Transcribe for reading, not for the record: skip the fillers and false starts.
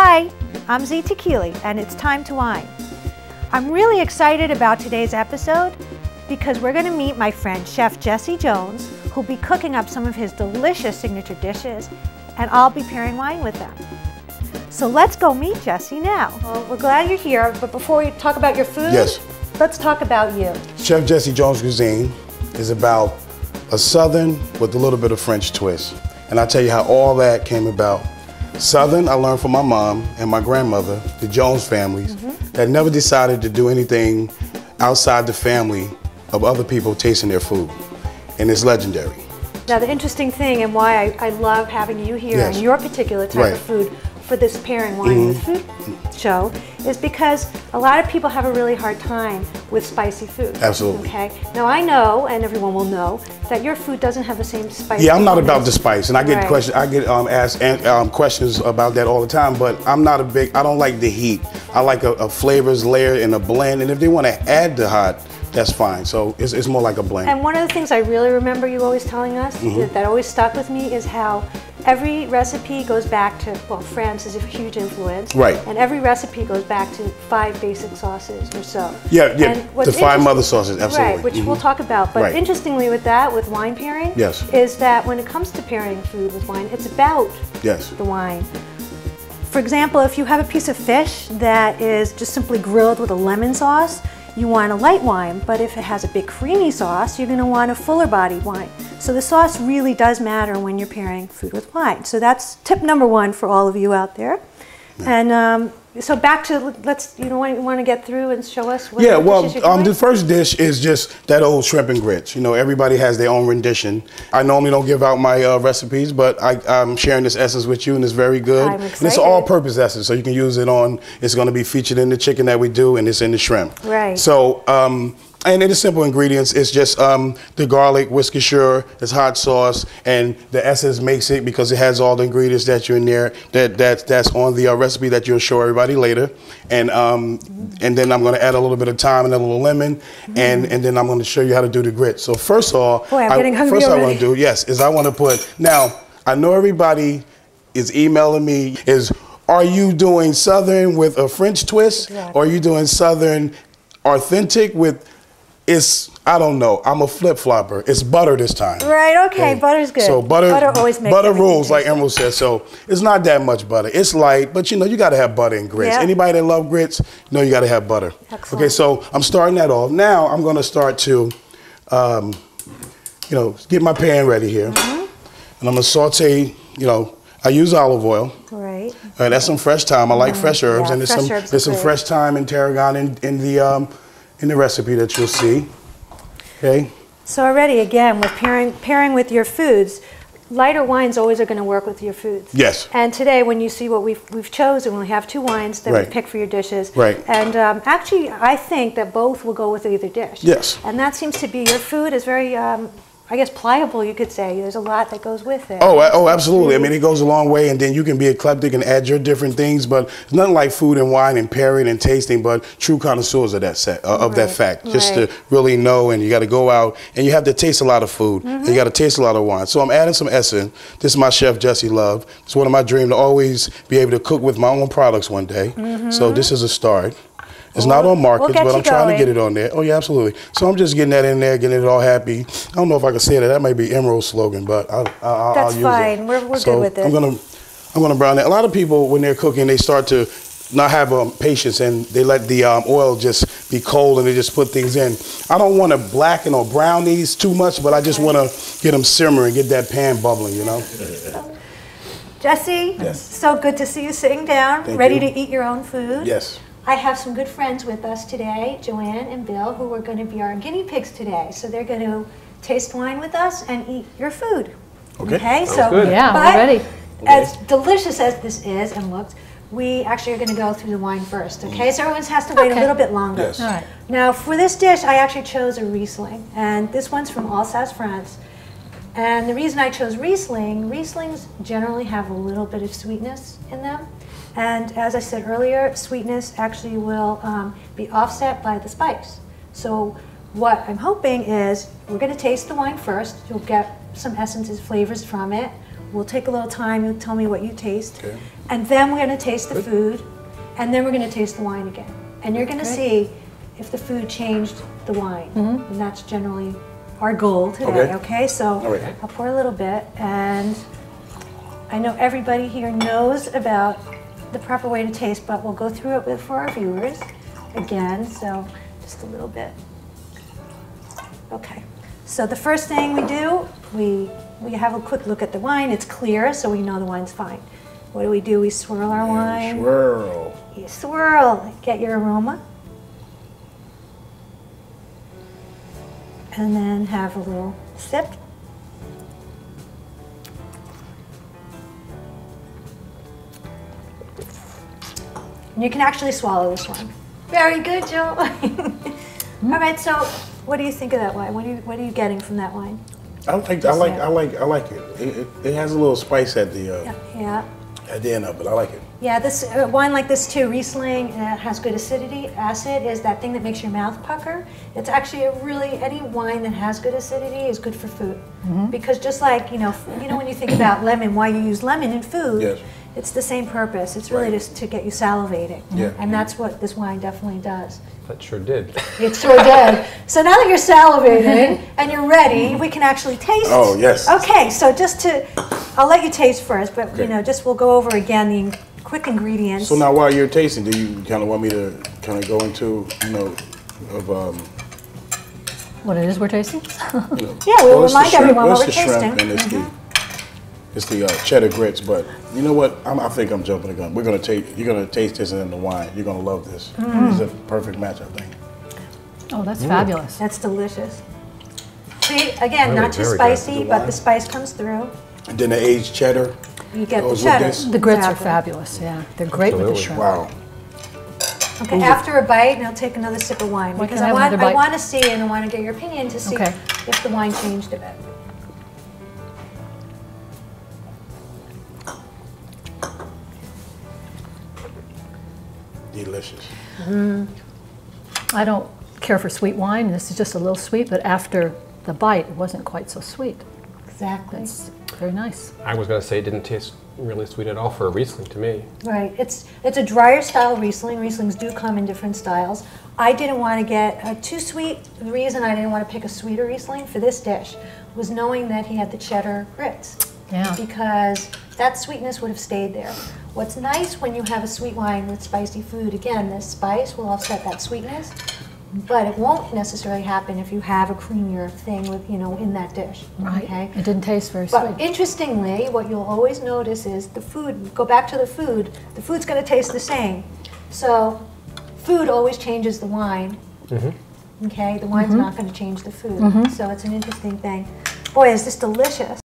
Hi, I'm Zita Keeley, and it's time to wine. I'm really excited about today's episode because we're going to meet my friend Chef Jesse Jones, who'll be cooking up some of his delicious signature dishes, and I'll be pairing wine with them. So let's go meet Jesse now. Well, we're glad you're here, but before we talk about your food, let's talk about you. Chef Jesse Jones Cuisine is about a Southern with a little bit of French twist. And I'll tell you how all that came about. Southern, I learned from my mom and my grandmother, the Jones families, that never decided to do anything outside the family of other people tasting their food. And it's legendary. Now the interesting thing and why I love having you here and your particular type of food for this pairing wine with food show is because a lot of people have a really hard time with spicy food. Absolutely. Okay. Now I know, and everyone will know, that your food doesn't have the same spice. Yeah, I'm not about the spice, and I get questions. I get asked questions about that all the time. But I'm not a big. I don't like the heat. I like a flavors layer in a blend, and if they want to add the hot, that's fine. So it's more like a blend. And one of the things I really remember you always telling us that always stuck with me is how every recipe goes back to, well, France is a huge influence. Right. And every recipe goes back to 5 basic sauces or so. Yeah, the 5 mother sauces, absolutely. Right, which we'll talk about. But interestingly with that, with wine pairing, is that when it comes to pairing food with wine, it's about the wine. For example, if you have a piece of fish that is just simply grilled with a lemon sauce, you want a light wine, but if it has a big creamy sauce, you're going to want a fuller bodied wine. So the sauce really does matter when you're pairing food with wine. So that's tip number 1 for all of you out there. And so back to, you want to get through and show us what the first dish is just that old shrimp and grits. You know, everybody has their own rendition. I normally don't give out my recipes, but I'm sharing this essence with you, and it's very good. I'm excited. And it's an all-purpose essence, so you can use it on, it's going to be featured in the chicken that we do, and it's in the shrimp. Right. So, and it is simple ingredients. It's just the garlic, Worcestershire, it's hot sauce, and the essence makes it because it has all the ingredients that you're in there that's on the recipe that you'll show everybody later. And then I'm going to add a little bit of thyme and a little lemon, and then I'm going to show you how to do the grit. So first of all, I want to do is I want to put, now I know everybody is emailing me, are you doing Southern with a French twist, or are you doing Southern authentic with, I don't know. I'm a flip-flopper. It's butter this time. Right, okay, butter's good. So butter always makes butter rules, like Emerald said. So it's not that much butter. It's light, but you know, you got to have butter in grits. Anybody that love grits, you know you got to have butter. Excellent. Okay, so I'm starting that off. Now I'm going to start to, get my pan ready here. And I'm going to saute, I use olive oil. Right. That's some fresh thyme. I like fresh herbs, and there's some fresh thyme and tarragon in the recipe that you'll see. Okay. So already, again, with pairing with your foods, lighter wines always are going to work with your foods. Yes. And today, when you see what we've chosen, we have 2 wines that we pick for your dishes. Right. And actually, I think that both will go with either dish. Yes. And that seems to be, your food is very, I guess, pliable, you could say. There's a lot that goes with it. Oh, absolutely. I mean, it goes a long way, and then you can be eclectic and add your different things, but it's nothing like food and wine and pairing and tasting, but true connoisseurs of that that fact. Just to really know, and you got to go out, and you have to taste a lot of food, and you got to taste a lot of wine. So I'm adding some essence. This is my chef, Jesse Love. It's one of my dreams to always be able to cook with my own products one day. So this is a start. It's not on markets, but I'm trying to get it on there. Oh, yeah, absolutely. So I'm just getting that in there, getting it all happy. I don't know if I can say that. That might be Emerald's slogan, but I'll use it. That's fine. We're good with it. I'm gonna brown that. A lot of people, when they're cooking, they start to not have patience, and they let the oil just be cold, and they just put things in. I don't want to blacken or brown these too much, but I just want to get them simmering, get that pan bubbling, you know? Jesse, so good to see you sitting down, ready to eat your own food. Yes. I have some good friends with us today, Joanne and Bill, who are going to be our guinea pigs today. So they're going to taste wine with us and eat your food. Okay, so good. Yeah, we're ready. As delicious as this is and looks, we actually are going to go through the wine first. Okay, so everyone has to wait a little bit longer. Yes. All right. Now, for this dish, I actually chose a Riesling, and this one's from Alsace, France. And the reason I chose Rieslings generally have a little bit of sweetness in them. And as I said earlier, sweetness actually will be offset by the spice. So what I'm hoping is we're going to taste the wine first. You'll get some essences, flavors from it. we'll take a little time. You'll tell me what you taste. Okay. And then we're going to taste the food. And then we're going to taste the wine again. And you're going to see if the food changed the wine. And that's generally our goal today, okay? So I'll pour a little bit, and I know everybody here knows about the proper way to taste, but we'll go through it for our viewers again, so just a little bit. Okay, so the first thing we do, we have a quick look at the wine. It's clear, so we know the wine's fine. What do? We swirl our wine. Swirl. You swirl, get your aroma. And then have a little sip. And you can actually swallow this one. Very good, Joe. All right, so what do you think of that wine? What are you getting from that wine? I like it. It has a little spice at the at the end of it. I like it. Yeah, this wine like this too, Riesling, has good acidity. Acid is that thing that makes your mouth pucker. It's actually any wine that has good acidity is good for food. Because just like, you know when you think about lemon, why you use lemon in food, it's the same purpose. It's really just to get you salivating. And that's what this wine definitely does. That sure did. It sure did. So now that you're salivating and you're ready, we can actually taste. Oh, yes. Okay, so I'll let you taste first, but we'll go over again the quick ingredients. So now while you're tasting, do you kind of want me to kind of go into, what it is we're tasting? Yeah, we'll remind everyone what we're tasting. And it's the cheddar grits, but you know what? I think I'm jumping the gun. You're gonna taste this in the wine. You're gonna love this. It's a perfect match, I think. Oh, that's fabulous. That's delicious. See, again, not too spicy, but the spice comes through. And then the aged cheddar. You get the cheddar. The grits are fabulous. Yeah, they're great with the shrimp. Wow. Okay, after a bite, now take another sip of wine because I want to see and I want to get your opinion to see if the wine changed a bit. Delicious. I don't care for sweet wine. This is just a little sweet, but after the bite, it wasn't quite so sweet. Exactly. It's very nice. I was going to say it didn't taste really sweet at all for a Riesling to me. Right. It's a drier style Riesling. Rieslings do come in different styles. I didn't want to get too sweet. The reason I didn't want to pick a sweeter Riesling for this dish was knowing that he had the cheddar grits. Yeah. Because that sweetness would have stayed there. What's nice when you have a sweet wine with spicy food, again, the spice will offset that sweetness, but it won't necessarily happen if you have a creamier thing with, in that dish. Right. Okay? It didn't taste very sweet. But interestingly, what you'll always notice is the food, go back to the food's going to taste the same. So food always changes the wine. Okay? The wine's not going to change the food. So it's an interesting thing. Boy, is this delicious.